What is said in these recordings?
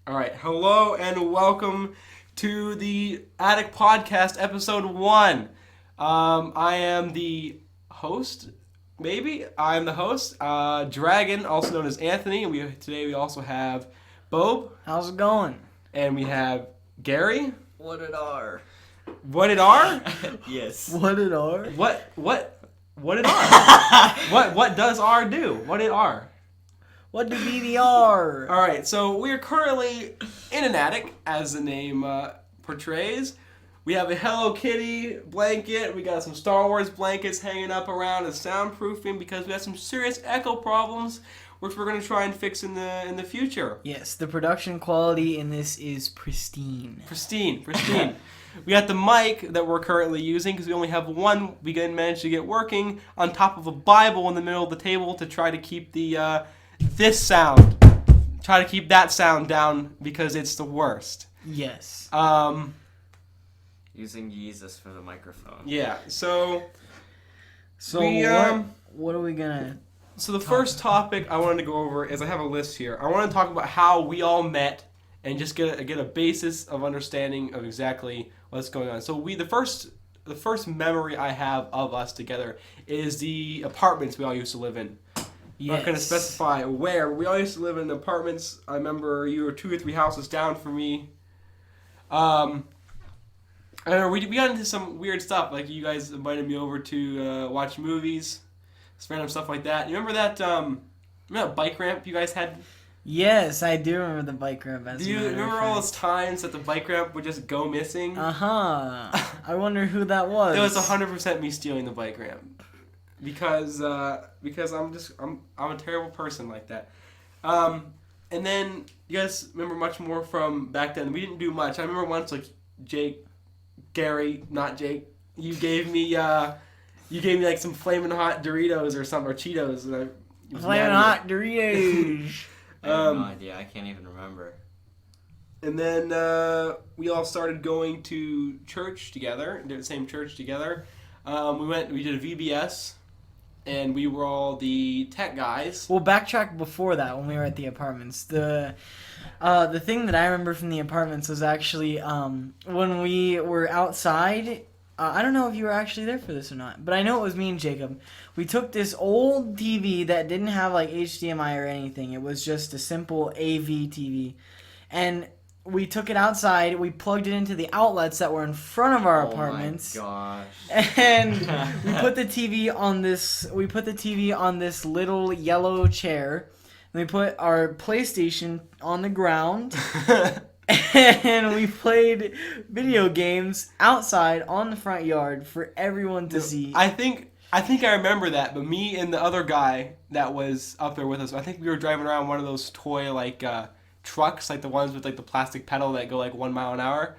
All right. Hello and welcome to the Attic Podcast, episode 1. I am the host, maybe. I'm the host, Dragon, also known as Anthony. And today we also have Bobe. How's it going? And we have Gary. What it are? What it are? Yes. What it are? What it are? What does R do? What it are? What do BDR? All right, so we are currently in an attic, as the name portrays. We have a Hello Kitty blanket. We got some Star Wars blankets hanging up around as soundproofing because we have some serious echo problems, which we're going to try and fix in the future. Yes, the production quality in this is pristine. Pristine. We got the mic that we're currently using because we only have one we didn't manage to get working on top of a Bible in the middle of the table to try to keep the this sound. Try to keep that sound down because it's the worst. Yes. Using Jesus for the microphone. Yeah. So what are we gonna? So the first topic I wanted to go over is I have a list here. I want to talk about how we all met and just get a basis of understanding of exactly what's going on. So the first memory I have of us together is the apartments we all used to live in. I'm not going to specify where. We all used to live in apartments. I remember you were 2 or 3 houses down from me. I remember we got into some weird stuff. Like you guys invited me over to watch movies, random stuff like that. You remember that bike ramp you guys had? Yes, I do remember the bike ramp. Do you remember all those times that the bike ramp would just go missing? I wonder who that was. It was 100% me stealing the bike ramp. Because I'm a terrible person like that. And then you guys remember much more from back then. We didn't do much. I remember once Gary, not Jake. You gave me like some flaming hot Doritos or something or Cheetos. And flaming hot Doritos. I have no idea. I can't even remember. And then we all started going to church together. Did the same church together. We did a VBS. And we were all the tech guys. Well, backtrack before that when we were at the apartments. The thing that I remember from the apartments was actually when we were outside. I don't know if you were actually there for this or not, but I know it was me and Jacob. We took this old TV that didn't have like HDMI or anything. It was just a simple AV TV. And we took it outside, we plugged it into the outlets that were in front of our apartments. Oh my gosh. And we put the TV on this little yellow chair. And we put our PlayStation on the ground. And we played video games outside on the front yard for everyone to see. I think I remember that, but me and the other guy that was up there with us, I think we were driving around one of those toy trucks, like the ones with like the plastic pedal that go like 1 mile an hour.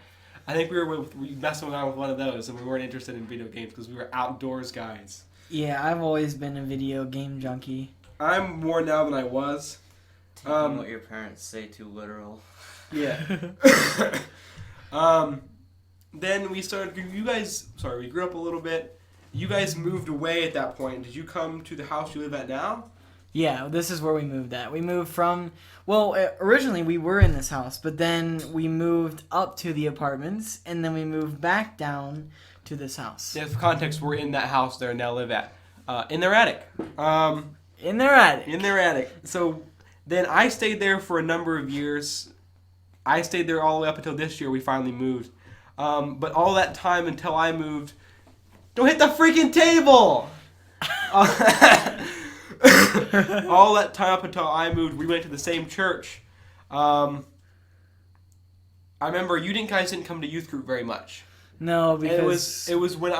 I think we were messing around with one of those, and we weren't interested in video games because we were outdoors guys. Yeah, I've always been a video game junkie. I'm more now than I was. Taking what your parents say too literal. Yeah. Then we started. We grew up a little bit. You guys moved away at that point. Did you come to the house you live at now? Yeah, this is where we moved at. We moved from, originally we were in this house, but then we moved up to the apartments, and then we moved back down to this house. Yeah, for context, we're in that house they now live at. In their attic. In their attic. In their attic. So then I stayed there for a number of years. I stayed there all the way up until this year we finally moved. But all that time until I moved, don't hit the freaking table! All that time up until I moved, we went to the same church. I remember you guys didn't come to youth group very much. No, because it was when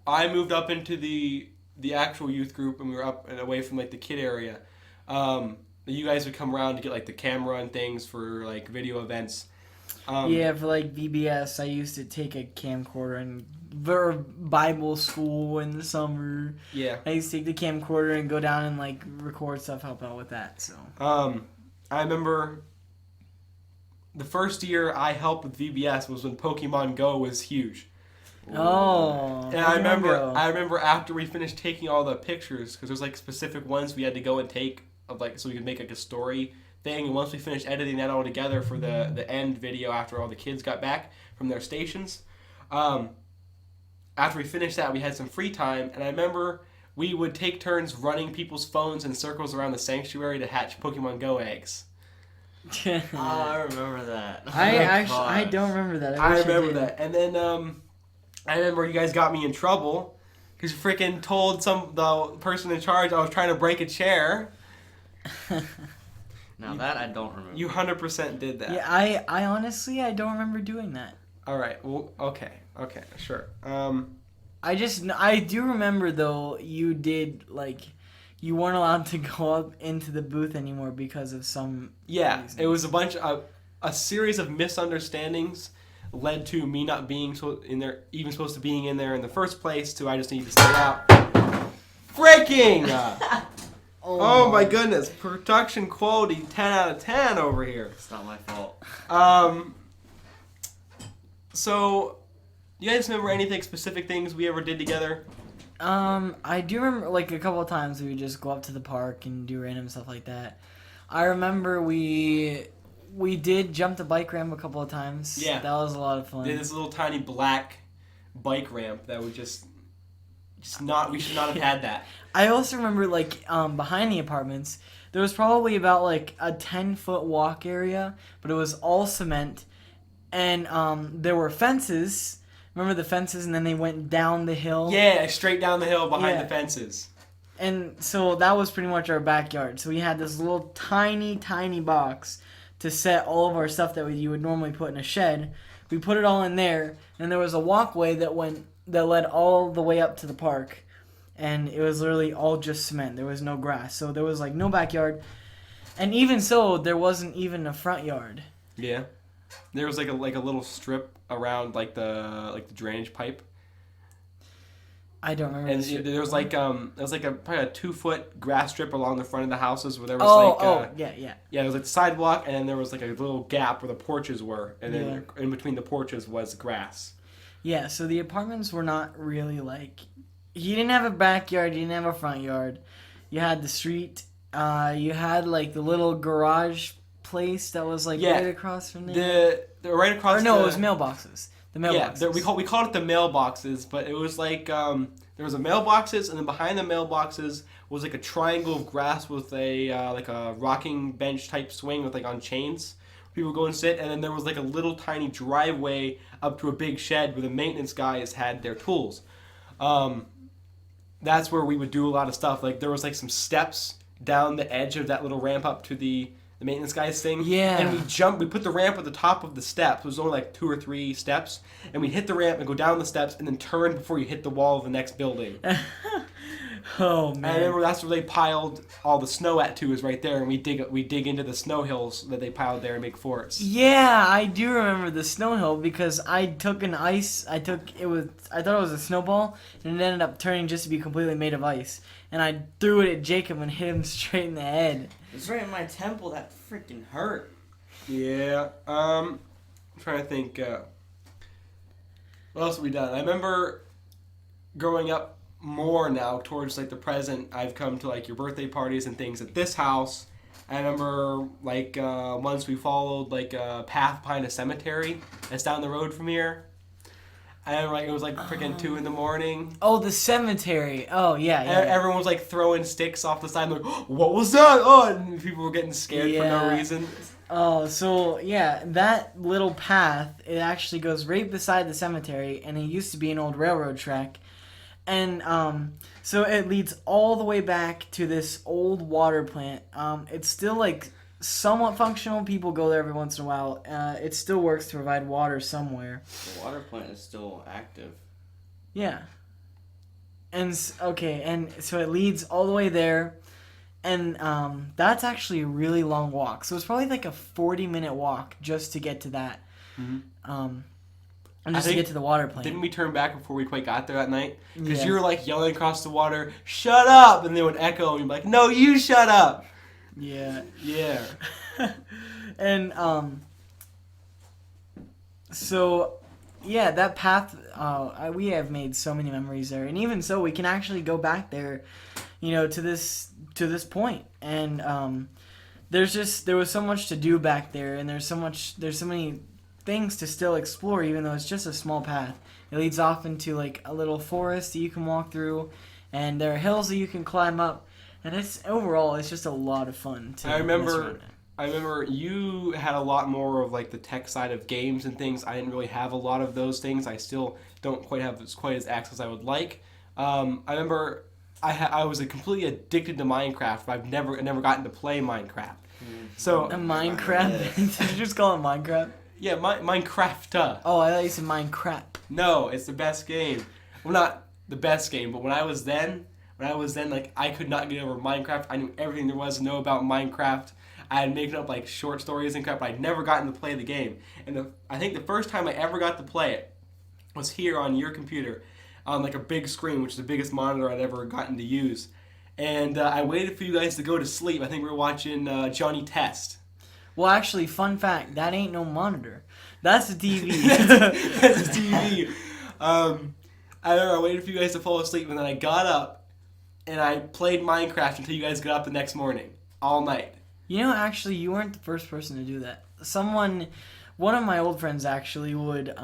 I moved up into the actual youth group and we were up and away from like the kid area. You guys would come around to get like the camera and things for like video events. For like VBS, I used to take a camcorder and Bible school in the summer. Yeah. I used to take the camcorder and go down and like record stuff, help out with that. So. I remember the first year I helped with VBS was when Pokemon Go was huge. Oh. And I remember after we finished taking all the pictures, because there's like specific ones we had to go and take of like so we could make like a story thing. And once we finished editing that all together for the end video after all the kids got back from their stations, after we finished that, we had some free time. And I remember we would take turns running people's phones in circles around the sanctuary to hatch Pokemon Go eggs. Oh, I remember that. I don't remember that. I wish remember did. that. And then I remember you guys got me in trouble because you freaking told the person in charge I was trying to break a chair. Now that I don't remember. You 100% did that. Yeah, I honestly I don't remember doing that. All right. Well, okay, sure. I do remember though you did like you weren't allowed to go up into the booth anymore because of some Yeah, reason. it was a series of misunderstandings led to me not being even supposed to being in there in the first place. To I just need to stay out. Freaking! Oh my goodness, production quality 10 out of 10 over here. It's not my fault. So, you guys remember anything specific things we ever did together? I do remember like a couple of times we would just go up to the park and do random stuff like that. I remember we did jump the bike ramp a couple of times. Yeah. That was a lot of fun. They had this little tiny black bike ramp that would we should not have had that. I also remember like behind the apartments there was probably about like a 10-foot walk area, but it was all cement, and there were fences. Remember the fences, and then they went down the hill. Yeah, straight down the hill behind Yeah. the fences. And so that was pretty much our backyard. So we had this little tiny box to set all of our stuff that you would normally put in a shed. We put it all in there, and there was a walkway that led all the way up to the park, and it was literally all just cement. There was no grass, so there was like no backyard, and even so, there wasn't even a front yard. Yeah, there was like a little strip around like the drainage pipe. I don't remember. And the there was like probably a 2-foot grass strip along the front of the houses where there was yeah. Yeah, it was like the sidewalk, and then there was like a little gap where the porches were, and then in between the porches was grass. Yeah, so the apartments were not really like... You didn't have a backyard, you didn't have a front yard. You had the street, you had like the little garage place that was like right across from there. The right across. Or no, it was mailboxes. The mailboxes. Yeah, we called it the mailboxes, but it was like there was a mailboxes, and then behind the mailboxes was like a triangle of grass with a like a rocking bench type swing with like on chains. People would go and sit, and then there was like a little tiny driveway up to a big shed where the maintenance guys had their tools. That's where we would do a lot of stuff. Like there was like some steps down the edge of that little ramp up to the maintenance guy's thing. Yeah. And we put the ramp at the top of the steps. It was only like 2 or 3 steps. And we'd hit the ramp and go down the steps and then turn before you hit the wall of the next building. Oh, man. And I remember that's where they piled all the snow at too, is right there. And we dig into the snow hills that they piled there and make forts. Yeah, I do remember the snow hill because I thought it was a snowball, and it ended up turning just to be completely made of ice. And I threw it at Jacob and hit him straight in the head. It was right in my temple. That freaking hurt. Yeah. I'm trying to think. What else have we done? I remember growing up more now towards like the present. I've come to like your birthday parties and things at this house. I remember like once we followed like a path behind a cemetery that's down the road from here. I remember like it was like freaking 2 a.m. Oh, the cemetery. Oh, yeah. Everyone was like throwing sticks off the side, like, oh, what was that? Oh, and people were getting scared for no reason. Oh, so yeah, that little path, it actually goes right beside the cemetery, and it used to be an old railroad track. And so it leads all the way back to this old water plant. It's still like somewhat functional. People go there every once in a while. It still works to provide water somewhere. The water plant is still active. Yeah. And so it leads all the way there, and that's actually a really long walk. So it's probably like a 40-minute walk just to get to that. Mm-hmm. And just to get to the water plant. Didn't we turn back before we quite got there that night? Because Yeah. you were like yelling across the water, "Shut up!" And they would echo, and you'd be like, "No, you shut up!" Yeah. Yeah. And so yeah, that path. We have made so many memories there, and even so, we can actually go back there, to this point, and there was so much to do back there, and there's so many things to still explore, even though it's just a small path. It leads off into like a little forest that you can walk through, and there are hills that you can climb up, and it's just a lot of fun to I mess around I remember you had a lot more of like the tech side of games and things. I didn't really have a lot of those things. I still don't quite have as access as I would like. I remember I was completely addicted to Minecraft, but I've never gotten to play Minecraft. So A Minecraft? Did you just call it Minecraft? yeah, Minecraft. Oh, I thought you said Minecraft. No, it's the best game. Well, not the best game, but when I was then, like I could not get over Minecraft. I knew everything there was to know about Minecraft. I had making up like short stories and crap, but I'd never gotten to play the game. And I think the first time I ever got to play it was here on your computer, on like a big screen, which is the biggest monitor I'd ever gotten to use. And I waited for you guys to go to sleep. I think we were watching Johnny Test. Well, actually, fun fact, that ain't no monitor. That's a TV. That's a TV. I remember I waited for you guys to fall asleep, and then I got up and I played Minecraft until you guys got up the next morning, all night. You know, actually, you weren't the first person to do that. One of my old friends actually would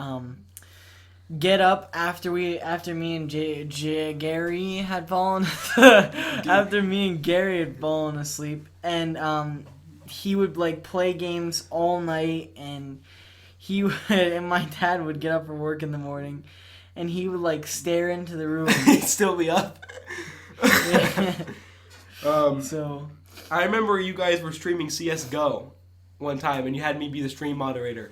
get up after me and Gary had fallen after me and Gary had fallen asleep, and he would like play games all night, and and my dad would get up for work in the morning, and he would like stare into the room. He'd still be up. So I remember you guys were streaming CS:GO one time, and you had me be the stream moderator.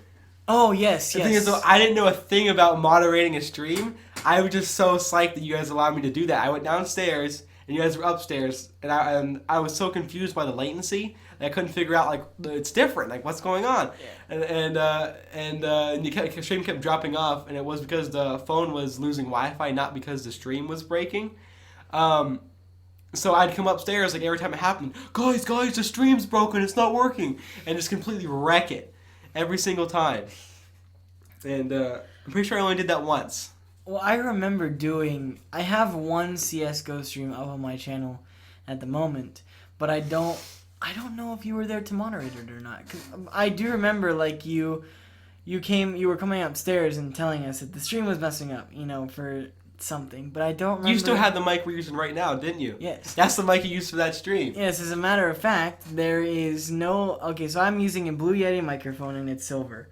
oh yes. The thing is, though, I didn't know a thing about moderating a stream. I was just so psyched that you guys allowed me to do that. I went downstairs, and you guys were upstairs, and I was so confused by the latency that I couldn't figure out, like, it's different, like, what's going on? Yeah. And the stream kept dropping off, and it was because the phone was losing Wi-Fi, not because the stream was breaking. So I'd come upstairs, like, every time it happened, guys, the stream's broken, it's not working, and just completely wreck it every single time. And I'm pretty sure I only did that once. Well, I remember I have one CS:GO stream up on my channel at the moment, but I don't know if you were there to moderate it or not. 'Cause I do remember, like, you were coming upstairs and telling us that the stream was messing up, for something, but I don't remember. You still had the mic we're using right now, didn't you? Yes. That's the mic you used for that stream. Yes, as a matter of fact, there is no... Okay, so I'm using a Blue Yeti microphone, and it's silver.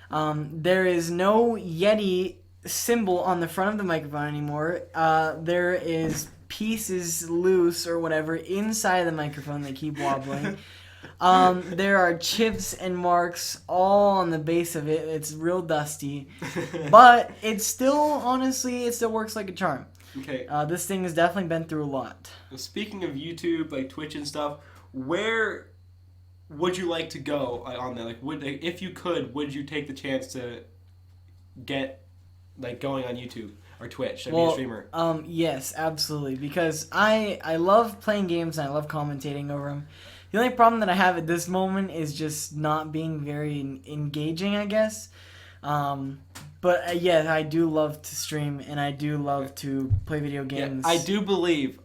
There is no Yeti symbol on the front of the microphone anymore. There is pieces loose or whatever inside the microphone that keep wobbling. There are chips and marks all on the base of it. It's real dusty. But it still works like a charm. Okay. This thing has definitely been through a lot. Speaking of YouTube, like Twitch and stuff, where would you like to go on that? Like, if you could, would you take the chance to get like going on YouTube or Twitch and be a streamer? Yes, absolutely. Because I love playing games and I love commentating over them. The only problem that I have at this moment is just not being very engaging, I guess. But yeah, I do love to stream and I do love to play video games. Yeah, I do believe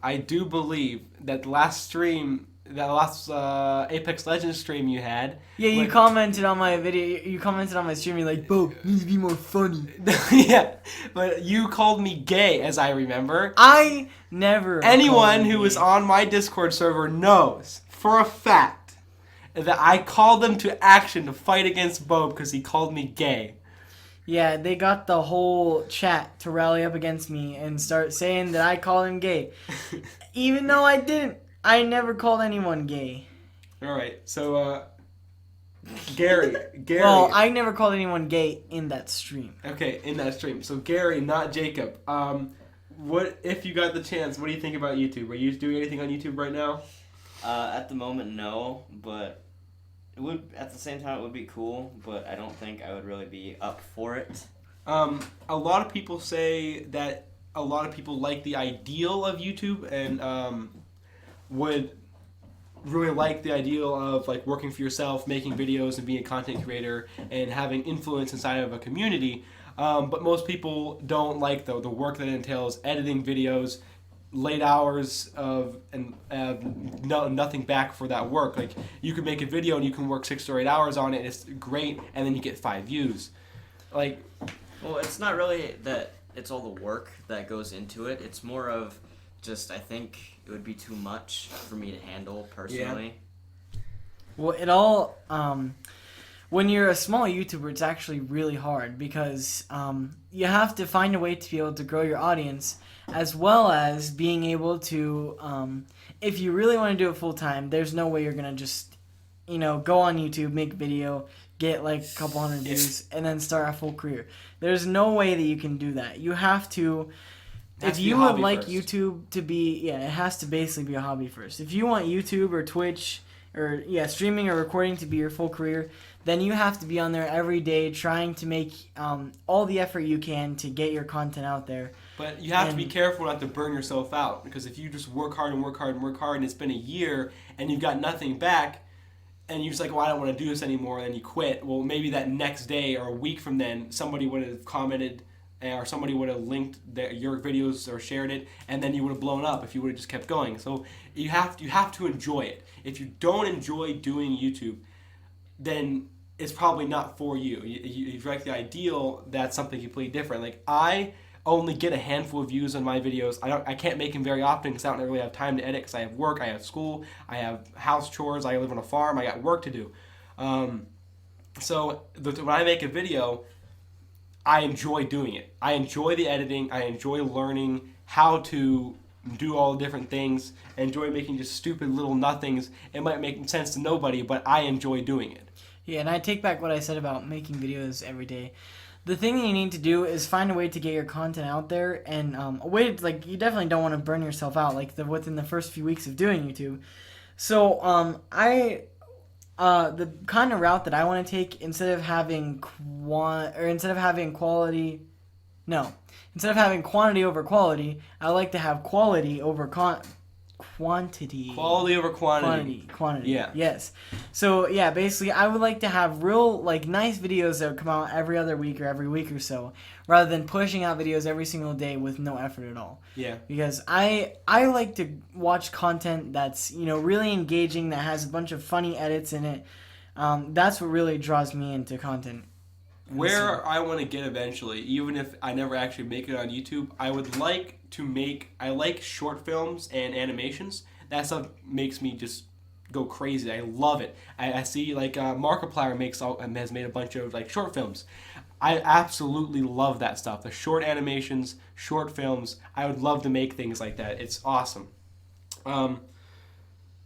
that the last stream, that last Apex Legends stream you had. Yeah, you commented on my video. You commented on my stream. You're like, "Bobe, you need to be more funny." Yeah, but you called me gay, as I remember. I never. Anyone who was on my Discord server knows for a fact that I called them to action to fight against Bobe because he called me gay. Yeah, they got the whole chat to rally up against me and start saying that I called him gay, even though I didn't. I never called anyone gay. All right, so Gary. Well, I never called anyone gay in that stream. Okay, in that stream. So Gary, not Jacob. What if you got the chance? What do you think about YouTube? Are you doing anything on YouTube right now? At the moment, no, but it would. At the same time, it would be cool, but I don't think I would really be up for it. A lot of people say that a lot of people like the ideal of YouTube and would really like the ideal of like working for yourself, making videos and being a content creator and having influence inside of a community. But most people don't like the work that it entails editing videos, late hours of and nothing back for that work. Like you could make a video and you can work 6 or 8 hours on it, and it's great, and then you get 5 views. Like, well, it's not really that it's all the work that goes into it. It's more of just I think it would be too much for me to handle personally. Well, it all when you're a small YouTuber, it's actually really hard because you have to find a way to be able to grow your audience, as well as being able to, if you really want to do it full time, there's no way you're gonna just, go on YouTube, make a video, get like a couple hundred views, and then start a full career. There's no way that you can do that. You have to. If you would like first. YouTube to be, it has to basically be a hobby first. If you want YouTube or Twitch or streaming or recording to be your full career, then you have to be on there every day trying to make all the effort you can to get your content out there. But you have to be careful not to burn yourself out, because if you just work hard and work hard and work hard and it's been a year and you've got nothing back and you're just like, well, I don't want to do this anymore, and then you quit, well, maybe that next day or a week from then somebody would have commented or somebody would have linked your videos or shared it, and then you would have blown up if you would have just kept going. So you have to enjoy it. If you don't enjoy doing YouTube, then it's probably not for you. If you like the ideal, that's something completely different. Like, I only get a handful of views on my videos. I can't make them very often because I don't really have time to edit, because I have work, I have school, I have house chores, I live on a farm, I got work to do. So when I make a video, I enjoy doing it. I enjoy the editing. I enjoy learning how to do all the different things. I enjoy making just stupid little nothings. It might make sense to nobody, but I enjoy doing it. Yeah, and I take back what I said about making videos every day. The thing that you need to do is find a way to get your content out there, and a way to, like, you definitely don't want to burn yourself out within the first few weeks of doing YouTube. So the kind of route that I want to take, instead of having quantity over quality, I like to have quality over quantity. Quality over quantity. Quantity. Yeah. Yes. So yeah, basically, I would like to have real, like, nice videos that would come out every other week or every week or so, rather than pushing out videos every single day with no effort at all. Yeah. Because I like to watch content that's, really engaging, that has a bunch of funny edits in it. That's what really draws me into content. Where I want to get eventually, even if I never actually make it on YouTube, I would like to I like short films and animations. That stuff makes me just go crazy. I love it. I see, like, Markiplier has made a bunch of, like, short films. I absolutely love that stuff. The short animations, short films. I would love to make things like that. It's awesome.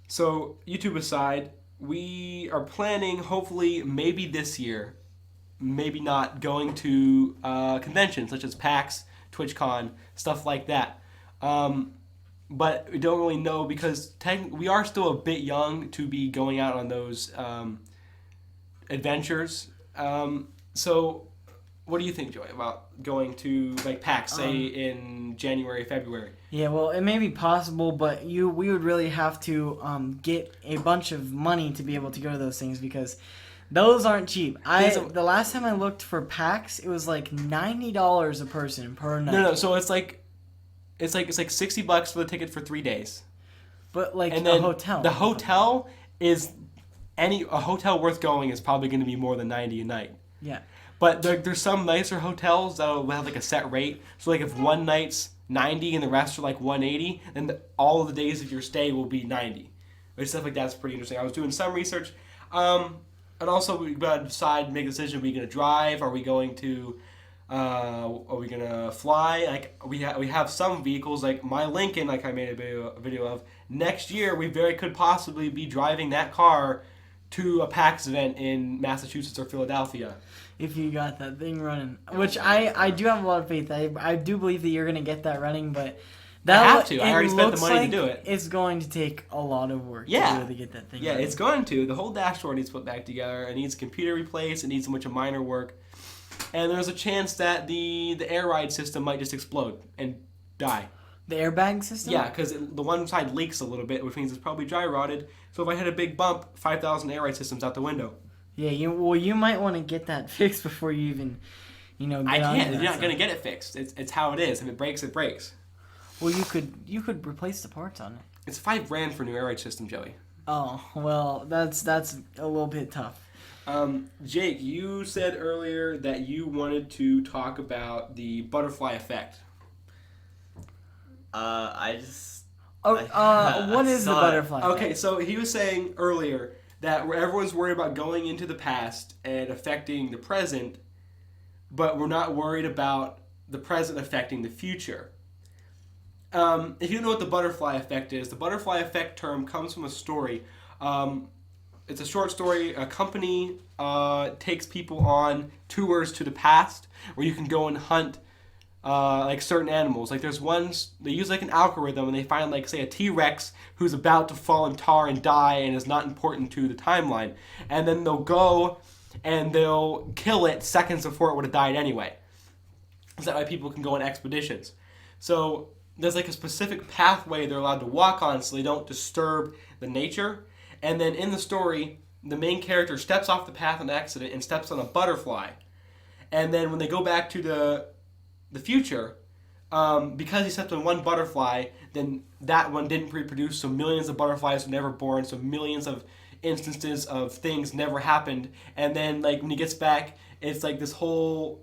So YouTube aside, we are planning, hopefully, maybe this year, maybe not, going to conventions such as PAX, TwitchCon, stuff like that. But we don't really know, because we are still a bit young to be going out on those adventures. So what do you think, Joy, about going to, like, PAX, say, in January, February? Yeah, well, it may be possible, but we would really have to get a bunch of money to be able to go to those things, because those aren't cheap. The last time I looked for PAX, it was like $90 a person per night. No. So it's like $60 for the ticket for 3 days. But, like, and then a hotel. The hotel is a hotel worth going is probably going to be more than $90 a night. Yeah. But there's some nicer hotels that'll have, like, a set rate. So, like, if one night's $90 and the rest are like $180, then all of the days of your stay will be $90. But stuff like that's pretty interesting. I was doing some research. And also, we got to decide, make a decision. Are we going to drive? Are we going to fly? Like, we have some vehicles, like my Lincoln, like I made a video of. Next year, we very could possibly be driving that car to a PAX event in Massachusetts or Philadelphia. If you got that thing running. Which I do have a lot of faith. I do believe that you're going to get that running, but I have to. I already spent the money to do it. It's going to take a lot of work to be able to get that thing Yeah, running. it's going to. The whole dashboard needs put back together. It needs a computer replaced. It needs a bunch of minor work. And there's a chance that the air ride system might just explode and die. The airbag system? Yeah, because the one side leaks a little bit, which means it's probably dry rotted. So if I hit a big bump, 5,000 air ride systems out the window. Yeah, you might want to get that fixed before you even, get I can't. onto You're that not going to get it fixed. It's how it is. If it breaks, it breaks. Well, you could replace the parts on it. It's $5,000 for a new air raid system, Joey. Oh well, that's a little bit tough. Jake, you said earlier that you wanted to talk about the butterfly effect. I just. Oh, I what is the saw it. butterfly? Okay, so he was saying earlier that everyone's worried about going into the past and affecting the present, but we're not worried about the present affecting the future. If you don't know what the butterfly effect is, the butterfly effect term comes from a story. It's a short story. A company takes people on tours to the past where you can go and hunt like certain animals. Like there's ones, they use like an algorithm and they find like say a T-Rex who's about to fall in tar and die and is not important to the timeline. And then they'll go and they'll kill it seconds before it would have died anyway. Is that why people can go on expeditions? So there's like a specific pathway they're allowed to walk on so they don't disturb the nature. And then in the story, the main character steps off the path on accident and steps on a butterfly. And then when they go back to the future, because he stepped on one butterfly, then that one didn't reproduce, so millions of butterflies were never born, so millions of instances of things never happened. And then like when he gets back, it's like this whole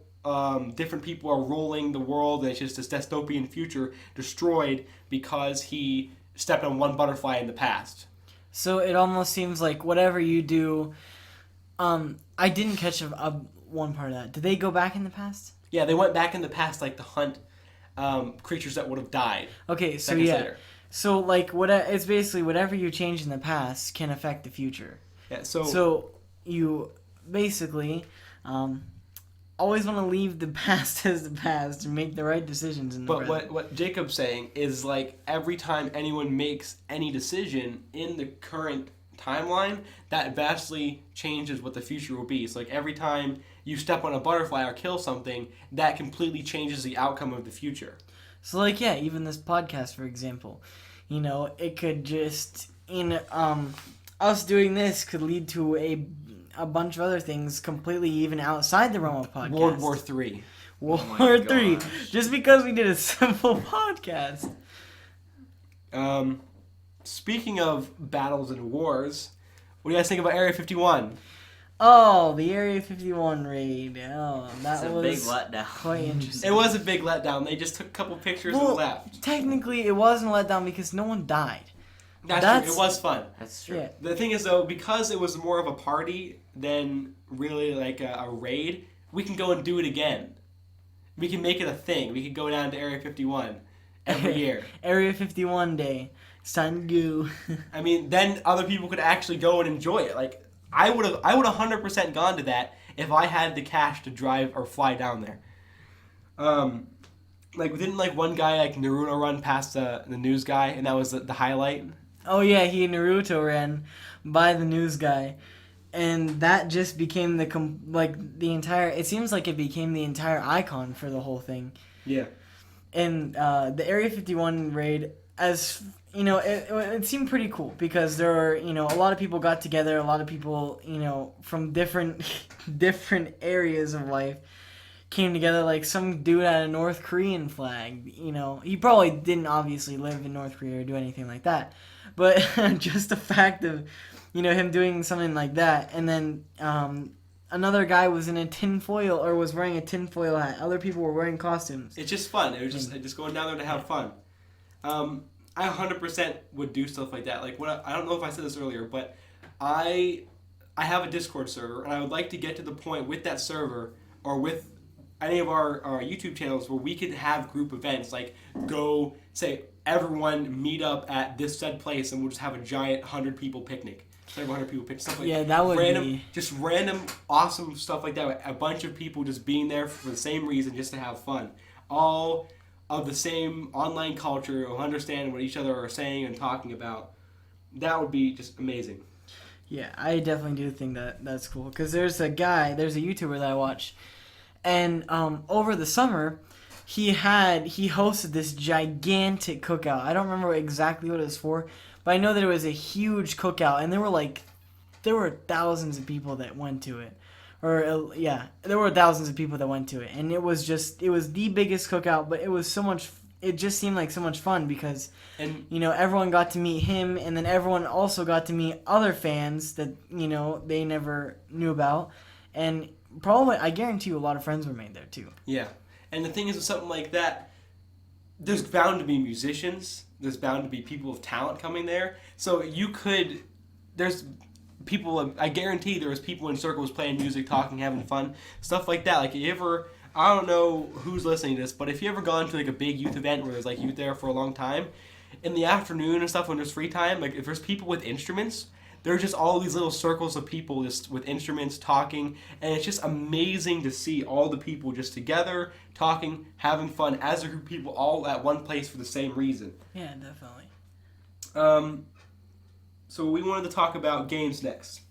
different people are ruling the world, and it's just this dystopian future destroyed because he stepped on one butterfly in the past. So it almost seems like whatever you do, I didn't catch one part of that. Did they go back in the past? Yeah, they went back in the past like to hunt creatures that would have died. Okay, so seconds yeah. later. So like it's basically whatever you change in the past can affect the future. Yeah, so So you basically always want to leave the past as the past and make the right decisions in the but present. what Jacob's saying is like every time anyone makes any decision in the current timeline, that vastly changes what the future will be. So like every time you step on a butterfly or kill something, that completely changes the outcome of the future. So like yeah, even this podcast for example, you know, it could just us doing this could lead to a bunch of other things completely even outside the realm of podcast. World War III. World Oh my War III. gosh. Just because we did a simple podcast. Speaking of battles and wars, what do you guys think about Area 51? Oh, the Area 51 raid. Oh, that It's a was big letdown. quite interesting. It was a big letdown. They just took a couple pictures and left. Technically, it wasn't a letdown because no one died. That's true. It was fun. That's true. Yeah. The thing is, though, because it was more of a party than really like a raid, we can go and do it again. We can make it a thing. We could go down to Area 51 every year. Area 51 day. It's time to go. I mean, then other people could actually go and enjoy it. Like I would have 100% gone to that if I had the cash to drive or fly down there. Like didn't like one guy like Naruto run past the news guy, and that was the highlight. Oh yeah, Naruto ran by the news guy, and that just became the entire. It seems like it became the entire icon for the whole thing. Yeah. And the Area 51 raid, as you know, it seemed pretty cool because there were a lot of people got together, a lot of people from different different areas of life came together. Like some dude had a North Korean flag. He probably didn't obviously live in North Korea or do anything like that. But just the fact of, him doing something like that, and then another guy was in a tinfoil or was wearing a tinfoil hat. Other people were wearing costumes. It's just fun. It was just going down there to have fun. I 100% would do stuff like that. Like I don't know if I said this earlier, but I have a Discord server, and I would like to get to the point with that server or with any of our YouTube channels where we could have group events, like go say everyone meet up at this said place and we'll just have a giant 100 people picnic. 100 people picnic, stuff like Yeah, that would random, be just random awesome stuff like that. A bunch of people just being there for the same reason, just to have fun. All of the same online culture, who understand what each other are saying and talking about. That would be just amazing. Yeah, I definitely do think that's cool because there's a YouTuber that I watch, and over the summer, he hosted this gigantic cookout. I don't remember exactly what it was for, but I know that it was a huge cookout, and there were thousands of people that went to it. There were thousands of people that went to it, and it was the biggest cookout, but it was so much it just seemed like so much fun because And everyone got to meet him, and then everyone also got to meet other fans that they never knew about, and probably I guarantee you a lot of friends were made there too. yeah, and the thing is with something like that, there's bound to be musicians. There's bound to be people of talent coming there. So there's people. I guarantee there was people in circles playing music, talking, having fun, stuff like that. Like you ever. I don't know who's listening to this, but if you ever gone to like a big youth event where there's like youth there for a long time, in the afternoon and stuff when there's free time, like if there's people with instruments, there's just all these little circles of people just with instruments talking, and it's just amazing to see all the people just together, talking, having fun as a group of people all at one place for the same reason. Yeah, definitely. So we wanted to talk about games next.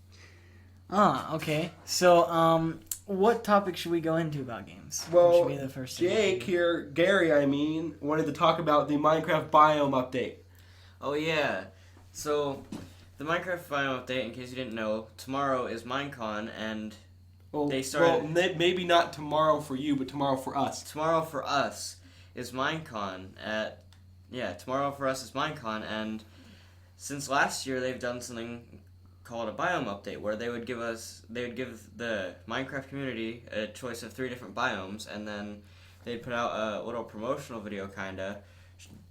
Okay. So, what topic should we go into about games? Well, What should be the first thing? Jake here, Gary, wanted to talk about the Minecraft biome update. Oh yeah. So the Minecraft biome update, in case you didn't know, tomorrow is Minecon, and they started. Well, maybe not tomorrow for you, but tomorrow for us. Tomorrow for us is Minecon tomorrow for us is Minecon, and since last year they've done something called a biome update where they would give the Minecraft community a choice of 3 different biomes, and then they'd put out a little promotional video kinda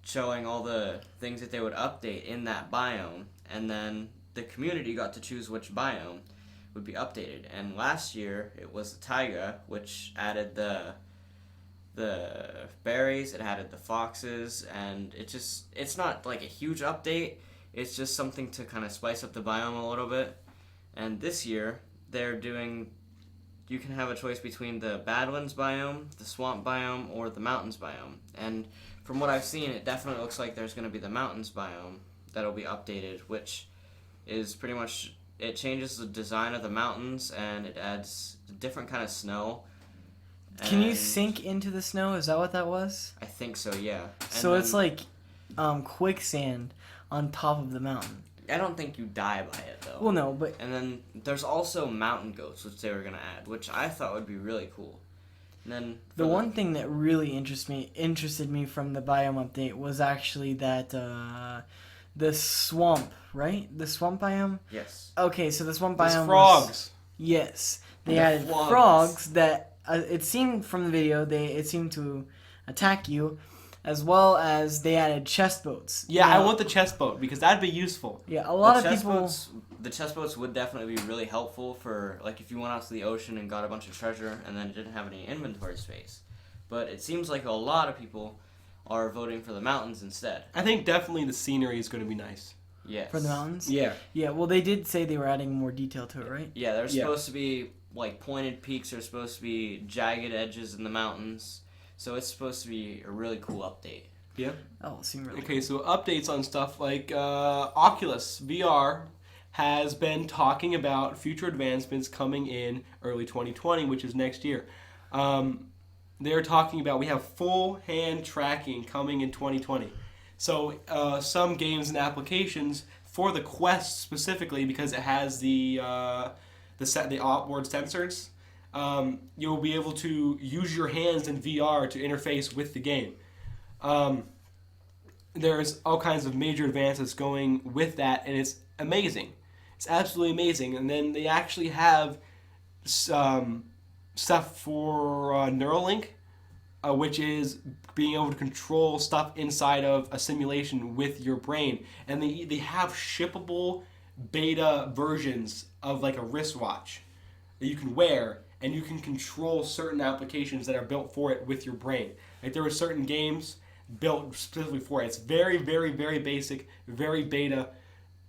showing all the things that they would update in that biome, and then the community got to choose which biome would be updated. And last year it was the taiga, which added the berries, it added the foxes, and it's not like a huge update. It's just something to kind of spice up the biome a little bit. And this year, you can have a choice between the Badlands biome, the Swamp biome, or the Mountains biome. And from what I've seen, it definitely looks like there's going to be the Mountains biome that'll be updated, which is pretty much, it changes the design of the mountains, and it adds a different kind of snow. Can you And sink into the snow? Is that what that was? I think so, yeah. So it's like quicksand on top of the mountain. I don't think you die by it, though. Well, no, but And then there's also mountain goats, which they were gonna add, which I thought would be really cool. And then the one thing that really interested me from the biome update was actually that the swamp, right? The swamp biome. Yes. Okay, so the swamp There's biome. frogs. Yes, they The added frogs. frogs that it seemed from the video it seemed to attack you, as well as they added chest boats. Yeah, Now, I want the chest boat because that'd be useful. Yeah, a lot of people. The chest boats would definitely be really helpful for, like, if you went out to the ocean and got a bunch of treasure and then didn't have any inventory space. But it seems like a lot of people are voting for the mountains instead. I think definitely the scenery is going to be nice. Yes. For the mountains? Yeah. Yeah, well, they did say they were adding more detail to it, right? Yeah, there's Yeah. supposed to be, like, pointed peaks. There's supposed to be jagged edges in the mountains. So it's supposed to be a really cool update. Yeah. Oh, it seemed really Okay, so updates on stuff like Oculus VR has been talking about future advancements coming in early 2020, which is next year. They're talking about we have full hand tracking coming in 2020. So some games and applications for the Quest specifically, because it has the outboard sensors, you'll be able to use your hands in VR to interface with the game. There's all kinds of major advances going with that, and it's amazing. It's absolutely amazing. And then they actually have stuff for Neuralink, which is being able to control stuff inside of a simulation with your brain. And they have shippable beta versions of like a wristwatch that you can wear, and you can control certain applications that are built for it with your brain. Like there are certain games built specifically for it. It's very, very, very basic, very beta,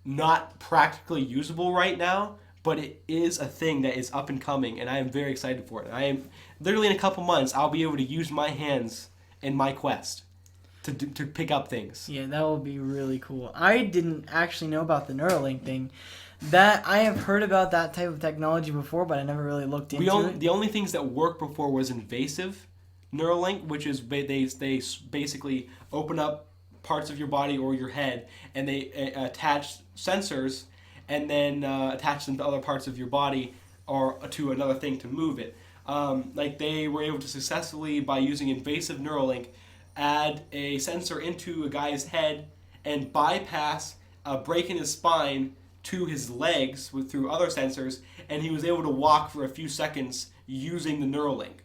not practically usable right now, but it is a thing that is up and coming, and I am very excited for it. I am literally in a couple months, I'll be able to use my hands in my Quest to pick up things. Yeah, that would be really cool. I didn't actually know about the Neuralink thing. That I have heard about that type of technology before, but I never really looked into it. The only things that worked before was invasive Neuralink, which is they basically open up parts of your body or your head, and they attach sensors and then attach them to other parts of your body or to another thing to move it. Like they were able to successfully, by using invasive Neuralink, add a sensor into a guy's head and bypass a break in his spine to his legs through other sensors, and he was able to walk for a few seconds using the Neuralink.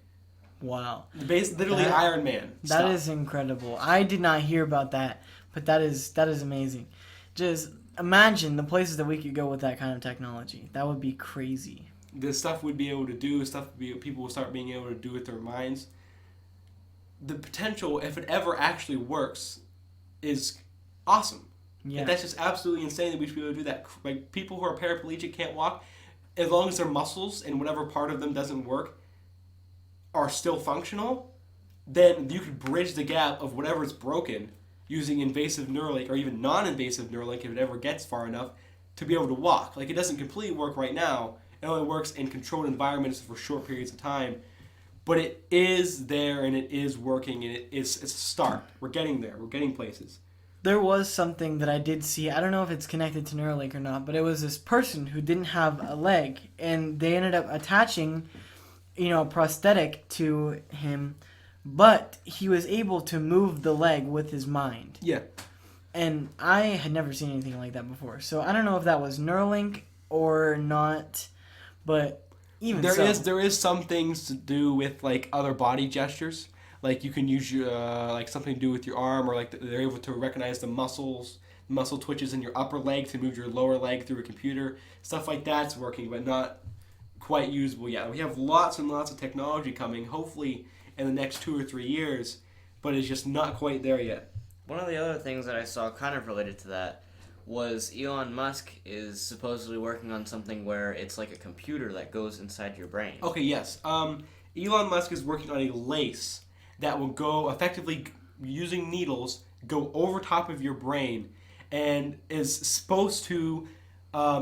Wow. Literally Iron Man That stuff. is incredible. I did not hear about that, but that is amazing. Just imagine the places that we could go with that kind of technology. That would be crazy. The stuff we'd be able to do, people will start being able to do with their minds. The potential, if it ever actually works, is awesome. Yeah. That's just absolutely insane that we should be able to do that. Like, people who are paraplegic can't walk, as long as their muscles and whatever part of them doesn't work are still functional, then you could bridge the gap of whatever's broken using invasive Neuralink or even non-invasive Neuralink if it ever gets far enough to be able to walk. Like, it doesn't completely work right now. It only works in controlled environments for short periods of time. But it is there and it is working, and it's a start. We're getting there. We're getting places. There was something that I did see. I don't know if it's connected to Neuralink or not, but it was this person who didn't have a leg, and they ended up attaching, a prosthetic to him, but he was able to move the leg with his mind. Yeah. And I had never seen anything like that before. So I don't know if that was Neuralink or not, but even There so. is some things to do with like other body gestures. Like, you can use your like something to do with your arm, or like they're able to recognize the muscle twitches in your upper leg to move your lower leg through a computer. Stuff like that's working, but not quite usable yet. We have lots and lots of technology coming, hopefully in the next 2 or 3 years, but it's just not quite there yet. One of the other things that I saw kind of related to that was Elon Musk is supposedly working on something where it's like a computer that goes inside your brain. Okay, yes. Elon Musk is working on a lace that will go effectively, using needles, go over top of your brain, and is supposed to,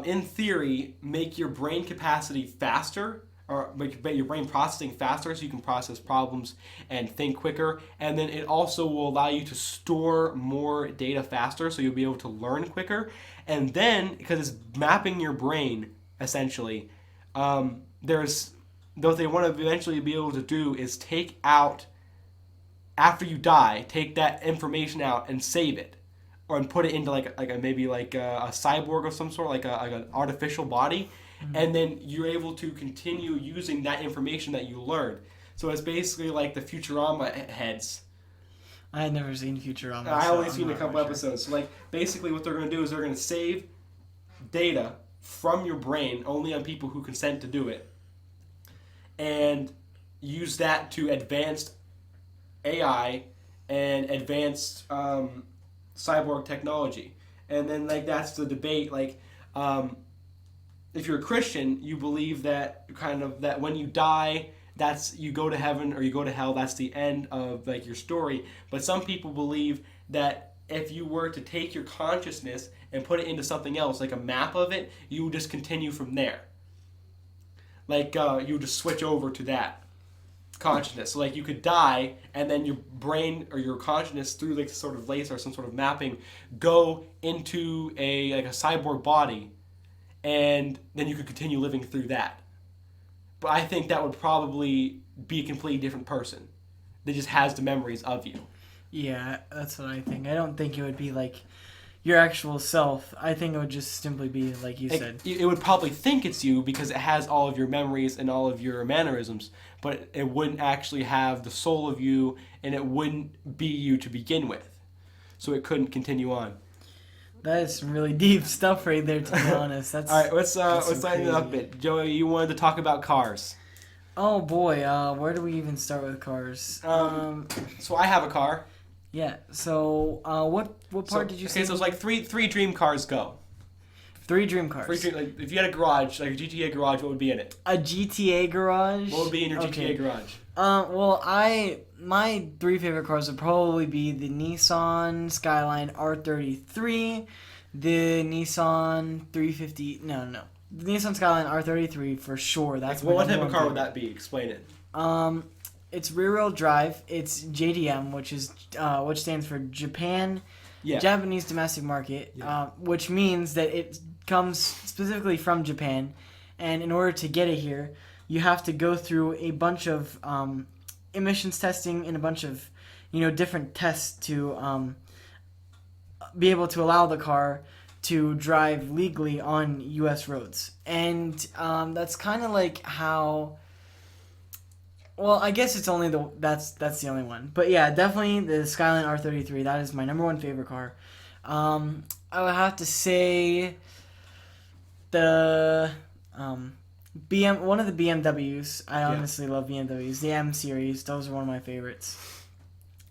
in theory, make your brain capacity faster, or make your brain processing faster so you can process problems and think quicker. And then it also will allow you to store more data faster so you'll be able to learn quicker. And then, because it's mapping your brain, essentially, what they want to eventually be able to do is take out, after you die, take that information out and save it, or put it into maybe a cyborg of some sort, like an artificial body, and then you're able to continue using that information that you learned. So it's basically like the Futurama heads. I had never seen Futurama. I so only I'm seen a not couple really sure. episodes. So basically what they're going to do is they're going to save data from your brain only on people who consent to do it, and use that to advanced AI and advanced cyborg technology. And then that's the debate. If you're a Christian, you believe that that when you die, you go to heaven or you go to hell. That's the end of your story. But some people believe that if you were to take your consciousness and put it into something else, like a map of it, you would just continue from there. You would just switch over to that consciousness. So you could die, and then your brain or your consciousness, through sort of lace or some sort of mapping, go into a cyborg body, and then you could continue living through that. But I think that would probably be a completely different person that just has the memories of you. Yeah, that's what I think. I don't think it would be like your actual self. I think it would just simply be like you said. It would probably think it's you because it has all of your memories and all of your mannerisms, but it wouldn't actually have the soul of you, and it wouldn't be you to begin with. So it couldn't continue on. That is some really deep stuff right there, to be honest. That's All right, let's some lighten it up a crazy. bit. Joey, you wanted to talk about cars. Oh boy, where do we even start with cars? So I have a car. Yeah. So, what part did you say? Okay, so it's three dream cars go. 3 dream cars. If you had a garage, like a GTA garage, what would be in it? A GTA garage. What would be in your Okay. GTA garage? Well, my 3 favorite cars would probably be the Nissan Skyline R33, the Nissan 350. No, the Nissan Skyline R33 for sure. That's my What type number of one car would favorite. that be? Explain it. It's rear-wheel drive. It's JDM, which stands for Japan, Yeah. Japanese domestic market, which means that it comes specifically from Japan, and in order to get it here, you have to go through a bunch of emissions testing and a bunch of different tests to be able to allow the car to drive legally on U.S. roads. And that's kind of like how. Well, I guess it's only that's the only one. But yeah, definitely the Skyline R33. That is my number one favorite car. I would have to say the one of the BMWs. I honestly love BMWs. The M series. Those are one of my favorites.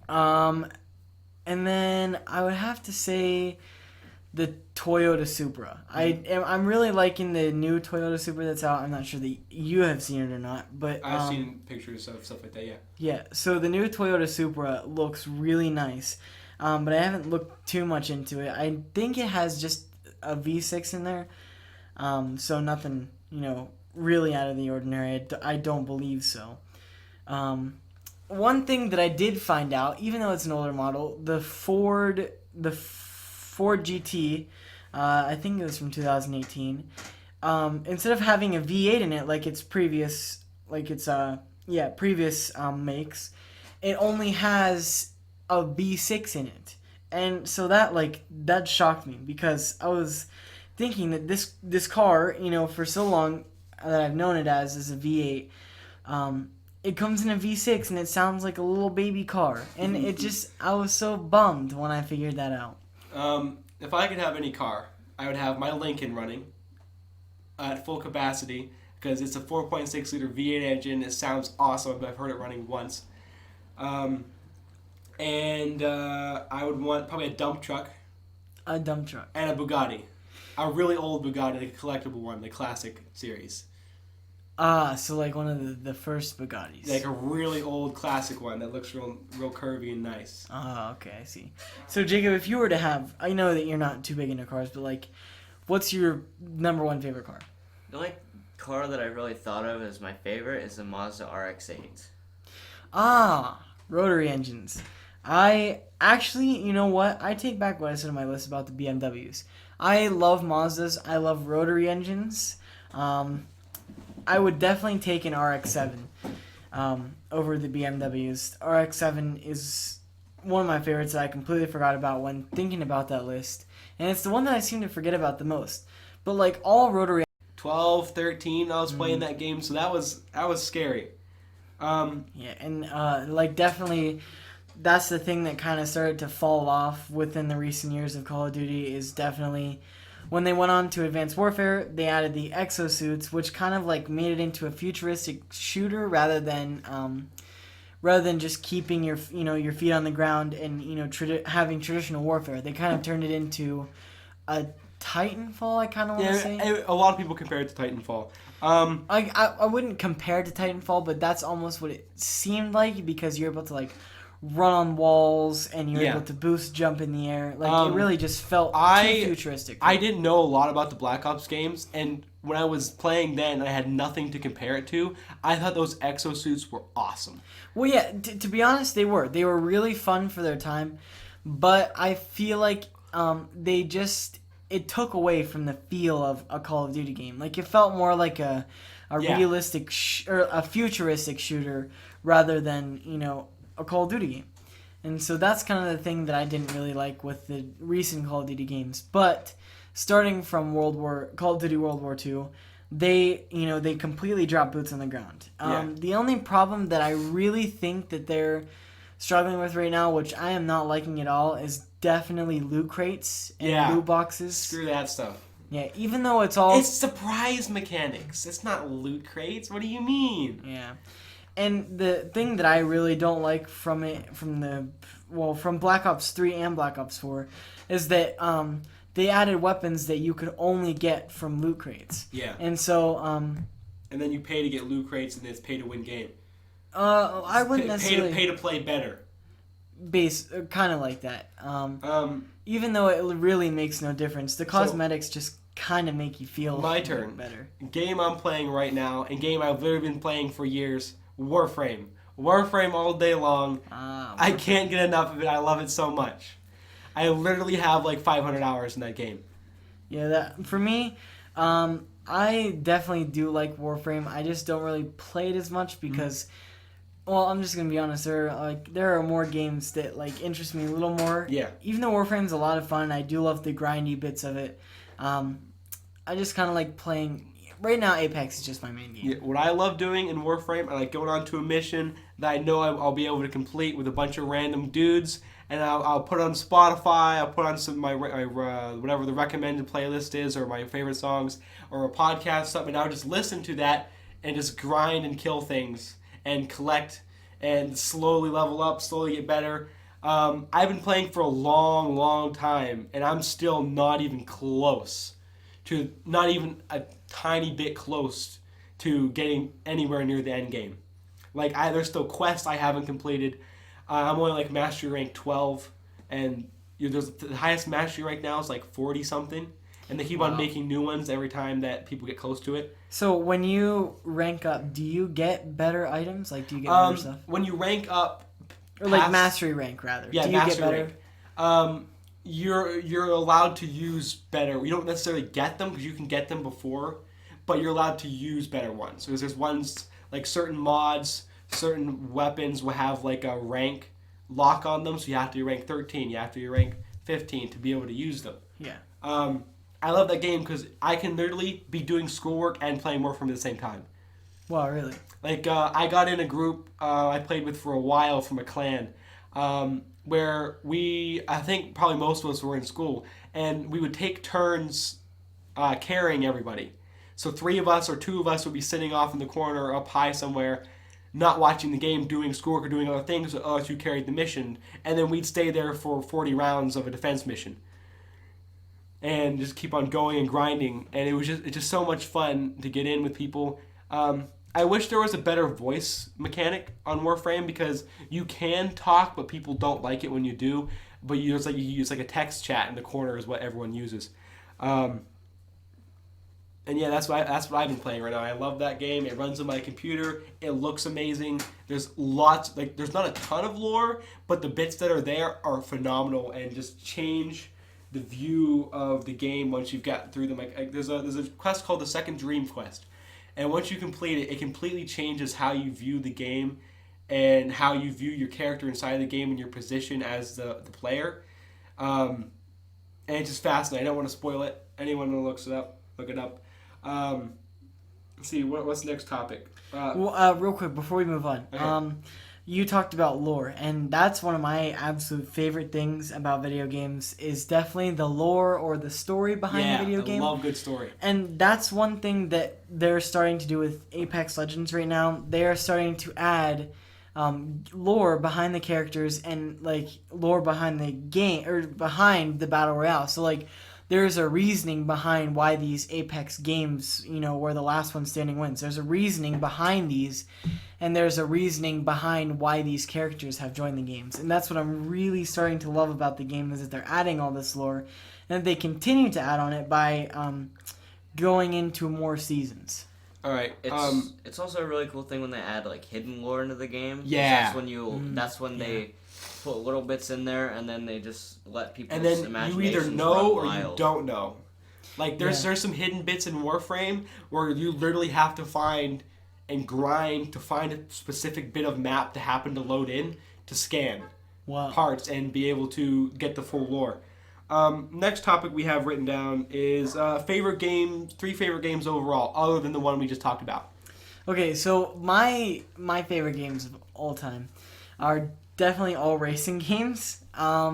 And then I would have to say the Toyota Supra. I'm really liking the new Toyota Supra that's out. I'm not sure that you have seen it or not, but I've seen pictures of stuff like that. Yeah. Yeah. So the new Toyota Supra looks really nice, but I haven't looked too much into it. I think it has just a V6 in there, so nothing really out of the ordinary. I don't believe so. One thing that I did find out, even though it's an older model, the Ford GT, I think it was from 2018. Instead of having a V8 in it like its previous, makes, it only has a V6 in it, and so that shocked me because I was thinking that this car, for so long that I've known it as a V8. It comes in a V6 and it sounds like a little baby car, and I was so bummed when I figured that out. If I could have any car, I would have my Lincoln running at full capacity because it's a 4.6 liter V8 engine. It sounds awesome. I've heard it running once. And I would want probably a dump truck. A dump truck. And a Bugatti. A really old Bugatti, the collectible one, the classic series. So like one of the first Bugattis. Like a really old classic one that looks real curvy and nice. Oh, okay, I see. So Jacob, if you were to have, I know that you're not too big into cars, but what's your number one favorite car? The only car that I really thought of as my favorite is the Mazda RX-8. Rotary engines. I actually, you know what? I take back what I said on my list about the BMWs. I love Mazdas. I love rotary engines. I would definitely take an RX-7 over the BMWs. RX-7 is one of my favorites that I completely forgot about when thinking about that list. And it's the one that I seem to forget about the most. But all rotary 12, 13, I was playing that game, so that was scary. Yeah, and definitely that's the thing that kind of started to fall off within the recent years of Call of Duty is definitely when they went on to Advanced Warfare, they added the exosuits, which kind of made it into a futuristic shooter rather than just keeping your feet on the ground and having traditional warfare. They kind of turned it into a Titanfall. I kind of want to say. A lot of people compare it to Titanfall. I wouldn't compare it to Titanfall, but that's almost what it seemed like because you're able to run on walls and you're able to boost jump in the air. It really just felt too futuristic. I didn't know a lot about the Black Ops games, and when I was playing then, I had nothing to compare it to. I thought those exosuits were awesome. Well, yeah, to be honest, they were. They were really fun for their time, but I feel like it took away from the feel of a Call of Duty game. It felt more like a realistic or a futuristic shooter rather than, a Call of Duty game. And so that's kind of the thing that I didn't really like with the recent Call of Duty games. But starting from Call of Duty World War II, they completely dropped boots on the ground. The only problem that I really think that they're struggling with right now, which I am not liking at all, is definitely loot crates and loot boxes. Screw that stuff. Yeah, even though it's all... It's surprise mechanics. It's not loot crates. What do you mean? Yeah. And the thing that I really don't like from Black Ops 3 and Black Ops 4 is that they added weapons that you could only get from loot crates. Yeah. And so... and then you pay to get loot crates and it's pay to win game. I wouldn't necessarily... Pay to play better. Kind of like that. Even though it really makes no difference, the cosmetics just kind of make you feel my turn. Better. Game I'm playing right now, and game I've literally been playing for years, Warframe. Warframe all day long. I can't get enough of it. I love it so much. I literally have 500 hours in that game. Yeah, that for me, I definitely do like Warframe. I just don't really play it as much because Well, I'm just gonna be honest. There are more games that like interest me a little more. Yeah. Even though Warframe's a lot of fun, I do love the grindy bits of it. I just kind of like playing. Right now, Apex is just my main game. Yeah, what I love doing in Warframe, I like going on to a mission that I know I'll be able to complete with a bunch of random dudes, and I'll put on Spotify, I'll put on some my whatever the recommended playlist is, or my favorite songs, or a podcast, something. And I'll just listen to that and just grind and kill things and collect and slowly level up, slowly get better. I've been playing for a long, long time, and I'm still not even close to, not even a tiny bit close to getting anywhere near the end game. Like, there's still quests I haven't completed. I'm only like mastery rank 12, and there's the highest mastery rank now is like 40 something, and they keep on making new ones every time that people get close to it. So when you rank up, do you get better items? Like, do you get better stuff? When you rank up, Or like mastery rank rather. Yeah, do you mastery get better? rank. You're allowed to use better. You don't necessarily get them because you can get them before, but you're allowed to use better ones. Because there's ones like certain mods, certain weapons will have like a rank lock on them, so you have to be rank 13, you have to be rank 15 to be able to use them. Yeah. I love that game because I can literally be doing schoolwork and playing Warframe at the same time. Wow, really? Like, I got in a group I played with for a while from a clan, where I think probably most of us were in school, and we would take turns carrying everybody. So 3 of us or 2 of us would be sitting off in the corner up high somewhere, not watching the game, doing schoolwork or doing other things, unless you carried the mission, and then we'd stay there for 40 rounds of a defense mission. And just keep on going and grinding, and it's just so much fun to get in with people. I wish there was a better voice mechanic on Warframe because you can talk, but people don't like it when you do. But you use like a text chat in the corner is what everyone uses. And yeah, that's what I've been playing right now. I love that game. It runs on my computer. It looks amazing. There's there's not a ton of lore, but the bits that are there are phenomenal and just change the view of the game once you've gotten through them. Like there's a quest called the Second Dream Quest. And once you complete it, it completely changes how you view the game and how you view your character inside the game and your position as the player. And it's just fascinating. I don't want to spoil it. Anyone who looks it up, look it up. Let's see, what's the next topic? Real quick, before we move on. Okay. You talked about lore, and that's one of my absolute favorite things about video games is definitely the lore or the story behind the video game. I love good story. And that's one thing that they're starting to do with Apex Legends right now. They are starting to add lore behind the characters and like lore behind the game or behind the battle royale. So like there's a reasoning behind why these Apex games, where the last one standing wins. There's a reasoning behind these, and there's a reasoning behind why these characters have joined the games. And that's what I'm really starting to love about the game is that they're adding all this lore, and that they continue to add on it by going into more seasons. All right. It's also a really cool thing when they add like hidden lore into the game. Yeah. That's when they put little bits in there, and then they just let people's and then imaginations you either know or run wild. you don't know. Like there's some hidden bits in Warframe where you literally have to find and grind to find a specific bit of map to happen to load in to scan parts and be able to get the full lore. Next topic we have written down is 3 favorite games overall, other than the one we just talked about. Okay, so my favorite games of all time are definitely all racing games.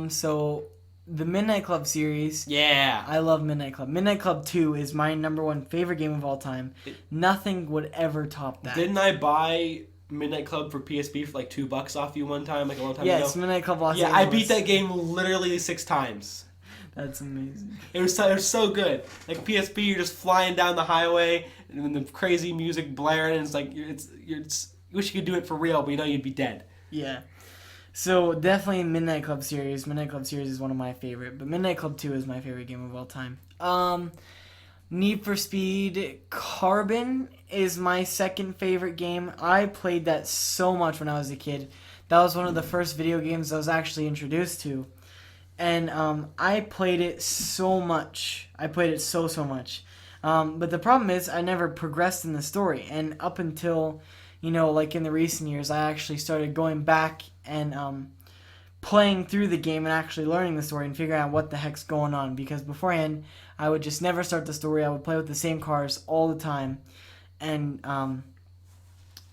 So the Midnight Club series. Yeah. I love Midnight Club. Midnight Club 2 is my number 1 favorite game of all time. Nothing would ever top that. Didn't I buy Midnight Club for PSP for like $2 off you one time, like a long time ago? Yes, Midnight Club Los Yeah, Angeles. I beat that game literally 6 times. That's amazing. It was so good. Like PSP, you're just flying down the highway and then the crazy music blaring, and it's like you wish you could do it for real, but you'd be dead. Yeah. So definitely Midnight Club series. Midnight Club series is one of my favorite, but Midnight Club 2 is my favorite game of all time. Need for Speed Carbon is my second favorite game. I played that so much when I was a kid. That was one of the first video games I was actually introduced to. And I played it so much. I played it so much. But the problem is I never progressed in the story. And up until, like in the recent years, I actually started going back and playing through the game and actually learning the story and figuring out what the heck's going on. Because beforehand, I would just never start the story. I would play with the same cars all the time. And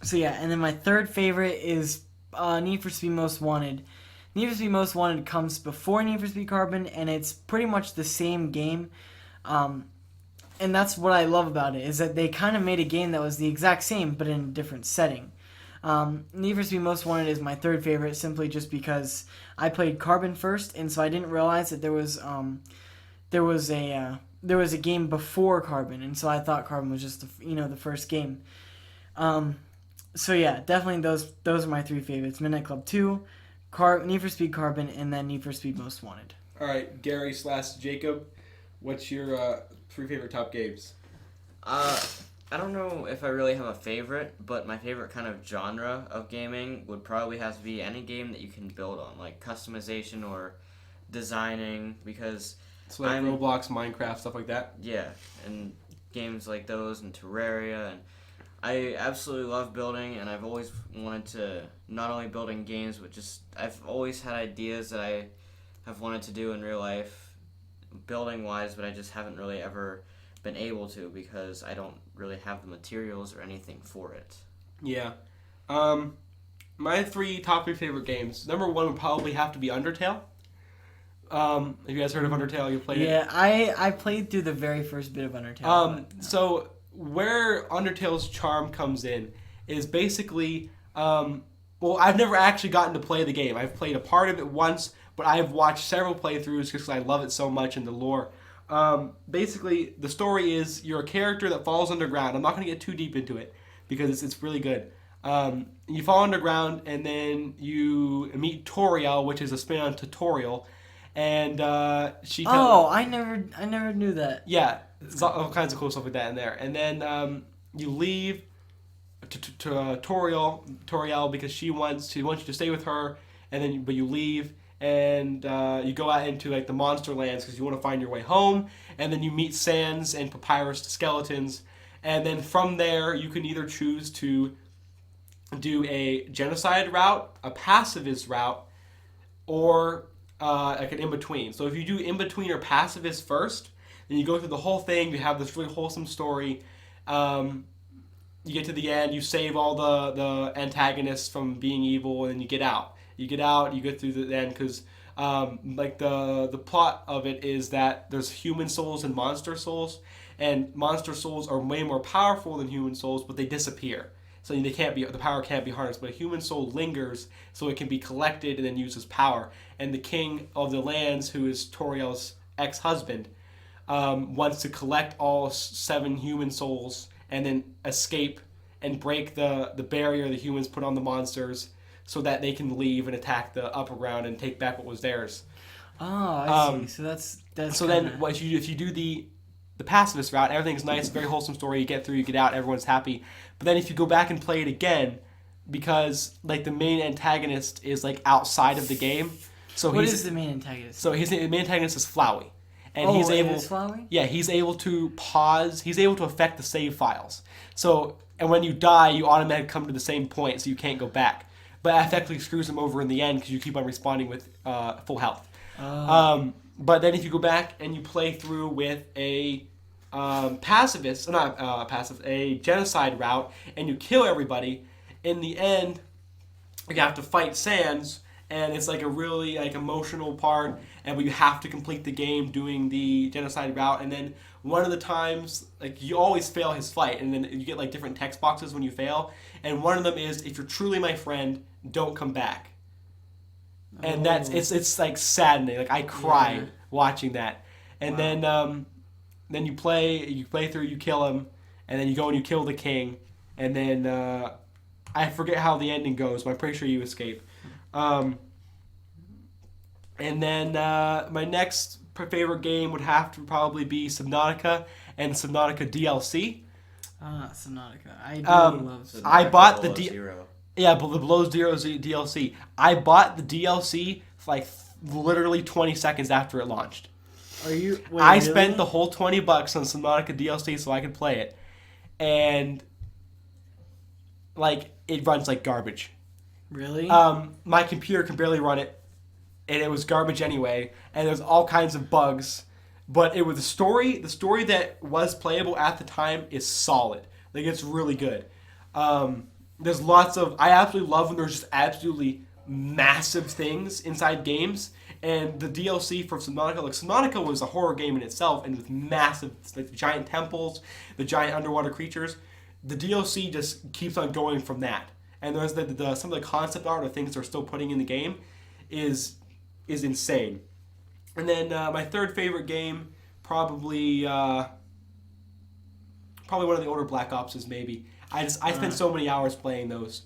so yeah, and then my third favorite is Need for Speed Most Wanted. Need for Speed Most Wanted comes before Need for Speed Carbon, and it's pretty much the same game. And that's what I love about it, is that they kind of made a game that was the exact same, but in a different setting. Need for Speed Most Wanted is my third favorite, simply just because I played Carbon first, and so I didn't realize that there was a game before Carbon, and so I thought Carbon was just the first game. So yeah, definitely those are my three favorites: Midnight Club 2, Need for Speed Carbon, and then Need for Speed Most Wanted. All right, Gary / Jacob, what's your three favorite top games? I don't know if I really have a favorite, but my favorite kind of genre of gaming would probably have to be any game that you can build on, like customization or designing, because So like Roblox, Minecraft, stuff like that? Yeah, and games like those and Terraria, and I absolutely love building, and I've always wanted to not only building games, but just I've always had ideas that I have wanted to do in real life, building wise, but I just haven't really ever been able to because I don't really have the materials or anything for it. Yeah. My top three favorite games. Number one would probably have to be Undertale. Have you guys heard of Undertale? You played it? Yeah, I played through the very first bit of Undertale. So where Undertale's charm comes in is basically, well, I've never actually gotten to play the game. I've played a part of it once, but I've watched several playthroughs because I love it so much in the lore. Basically, the story is you're a character that falls underground. I'm not going to get too deep into it because it's really good. You fall underground and then you meet Toriel, which is a spin on tutorial, and she. I never knew that. Yeah, there's all kinds of cool stuff like that in there, and then you leave to Toriel because she wants you to stay with her, and then but you leave. And you go out into like the monster lands because you want to find your way home, and then you meet Sans and Papyrus the skeletons, and then from there you can either choose to do a genocide route, a pacifist route, or like an in-between. So if you do in-between or pacifist first, then you go through the whole thing, you have this really wholesome story, you get to the end, you save all the antagonists from being evil, and then you get out. You get through the end because like the plot of it is that there's human souls and monster souls, and monster souls are way more powerful than human souls, but they disappear. So the power can't be harnessed, but a human soul lingers, so it can be collected and then used as power. And the king of the lands, who is Toriel's ex-husband, wants to collect all 7 human souls and then escape and break the barrier the humans put on the monsters, so that they can leave and attack the upper ground and take back what was theirs. Oh, I see. So that's so kinda... then if you do the pacifist route, everything's nice, very wholesome story. You get through, you get out, everyone's happy. But then if you go back and play it again, because like the main antagonist is like outside of the game. So what is the main antagonist? So the main antagonist is Flowey. And he's Flowey? Yeah, he's able to pause. He's able to affect the save files. So and when you die, you automatically come to the same point, so you can't go back. But that effectively screws him over in the end because you keep on responding with full health. But then if you go back and you play through with a a genocide route, and you kill everybody, in the end, you have to fight Sans, and it's like a really like emotional part, and you have to complete the game doing the genocide route, and then one of the times, like you always fail his fight, and then you get like different text boxes when you fail, and one of them is, if you're truly my friend, don't come back. And that's it's like saddening. Like I cried watching that. And then you play through, you kill him, and then you go and you kill the king, and then I forget how the ending goes, but I'm pretty sure you escape. And then my next favorite game would have to probably be Subnautica and Subnautica DLC. Subnautica. I do love Subnautica. I bought the Zero. Yeah, but the Below Zero DLC. I bought the DLC for like literally 20 seconds after it launched. I spent the whole $20 on Subnautica DLC so I could play it, and like it runs like garbage. Really? My computer can barely run it, and it was garbage anyway, and there's all kinds of bugs. But it was the story that was playable at the time is solid. Like, it's really good. There's lots of, I absolutely love when there's just absolutely massive things inside games. And the DLC for Subnautica, like Subnautica was a horror game in itself, and with massive, like the giant temples, the giant underwater creatures. The DLC just keeps on going from that. And there's some of the concept art or things they're still putting in the game is insane. And then my third favorite game, probably one of the older Black Ops's maybe. I spent so many hours playing those.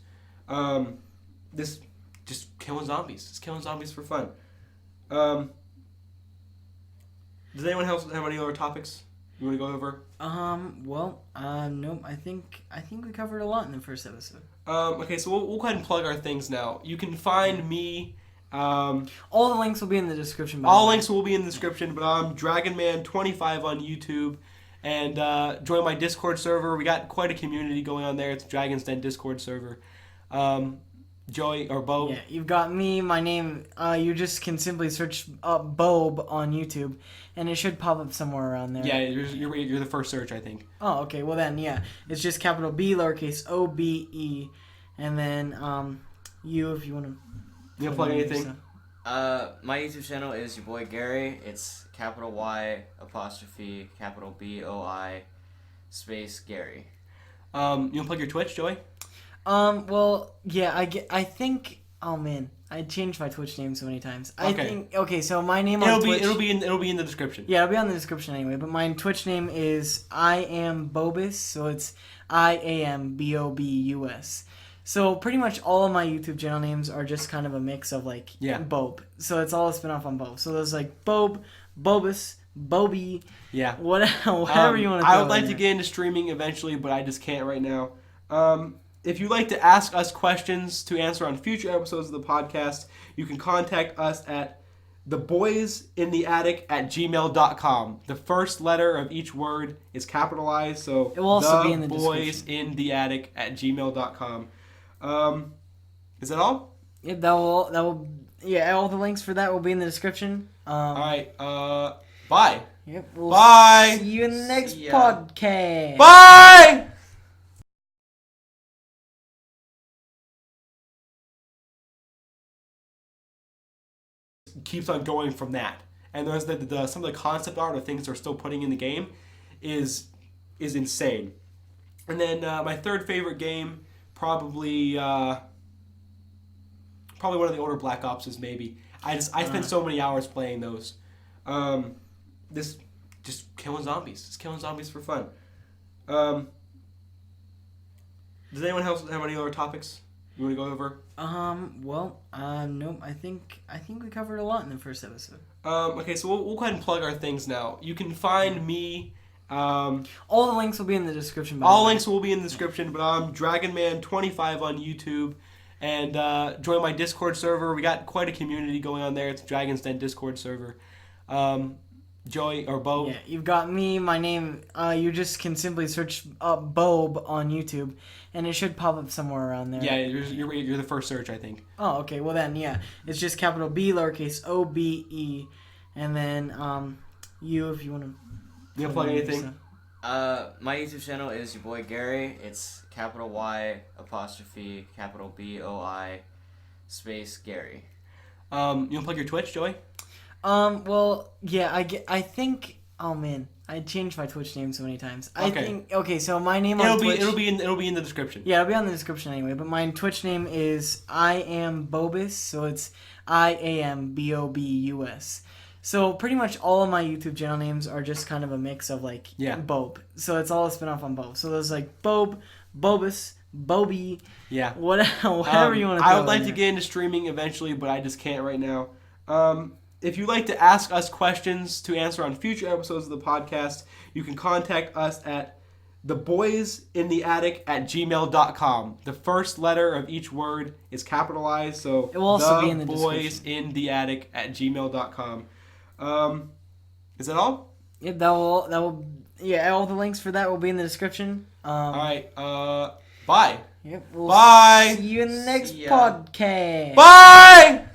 This just killing zombies. Just killing zombies for fun. Does anyone else have any other topics you want to go over? Nope. I think we covered a lot in the first episode. Okay, so we'll go ahead and plug our things now. You can find me. All the links will be in the description. All links will be in the description, but I'm DragonMan25 on YouTube. And join my Discord server. We got quite a community going on there. It's Dragon's Den Discord server. Joey or Bobe. Yeah, you've got me. My name. You just can simply search up Bobe on YouTube, and it should pop up somewhere around there. Yeah, you're the first search, I think. Oh, okay. Well then, yeah, it's just capital B, lowercase OBE, and then you if you want to. You want to plug anything? My YouTube channel is your boy Gary. It's capital Y apostrophe capital BOI space Gary. You want to plug your Twitch, Joey? Well, yeah, I think. Oh man, I changed my Twitch name so many times. Okay, so my name on Twitch. It'll be in the description. Yeah, it'll be on the description anyway. But my Twitch name is I am Bobus, so it's IAMBOBUS. So pretty much all of my YouTube channel names are just kind of a mix of like Bobe. So it's all a spin-off on Bobe. So there's like Bobe, Bobus, Bobe. Yeah. Whatever you want to. I would like to get into streaming eventually, but I just can't right now. If you'd like to ask us questions to answer on future episodes of the podcast, you can contact us at TheBoisInTheAttic@gmail.com. The first letter of each word is capitalized, so it will also be in the description. TheBoisInTheAttic@gmail.com. Is that all? Yeah, that will. Yeah, all the links for that will be in the description. All right. Bye. Yep. We'll Bye. See you in the next podcast. Bye. Keeps on going from that, and there's some of the concept art or things they're still putting in the game is insane. And then my third favorite game, probably one of the older Black Ops's maybe. I spent so many hours playing those. This just killing zombies. Just killing zombies for fun. Does anyone else have any other topics you want to go over? Nope. I think we covered a lot in the first episode. Okay, so we'll go ahead and plug our things now. You can find me. All the links will be in the description. All links will be in the description, but I'm DragonMan25 on YouTube. And join my Discord server. We got quite a community going on there. It's Dragon's Den Discord server. Joey or Bobe. Yeah, you've got me. My name. You just can simply search up Bobe on YouTube, and it should pop up somewhere around there. Yeah, you're the first search, I think. Oh, okay. Well then, yeah, it's just capital B, lowercase OBE, and then you if you want to. You want to plug anything? My YouTube channel is your boy Gary. It's capital Y apostrophe capital BOI space Gary. You want to plug your Twitch, Joey? Well, yeah, I think. Oh man, I changed my Twitch name so many times. Okay, so my name on Twitch. It'll be in the description. Yeah, it'll be on the description anyway. But my Twitch name is I am Bobus, so it's IAMBOBUS. So pretty much all of my YouTube channel names are just kind of a mix of like Bobe. So it's all a spin-off on Bobe. So there's like Bobe, Bobus, Bobe. Yeah. Whatever you want to. I would like to get into streaming eventually, but I just can't right now. If you'd like to ask us questions to answer on future episodes of the podcast, you can contact us at TheBoisInTheAttic@gmail.com. The first letter of each word is capitalized, so it will also be in the description. TheBoisInTheAttic@gmail.com. Is that all? Yep, that will. Yeah, all the links for that will be in the description. All right. Bye. Yep. We'll Bye. see you in the next See ya. podcast. Bye.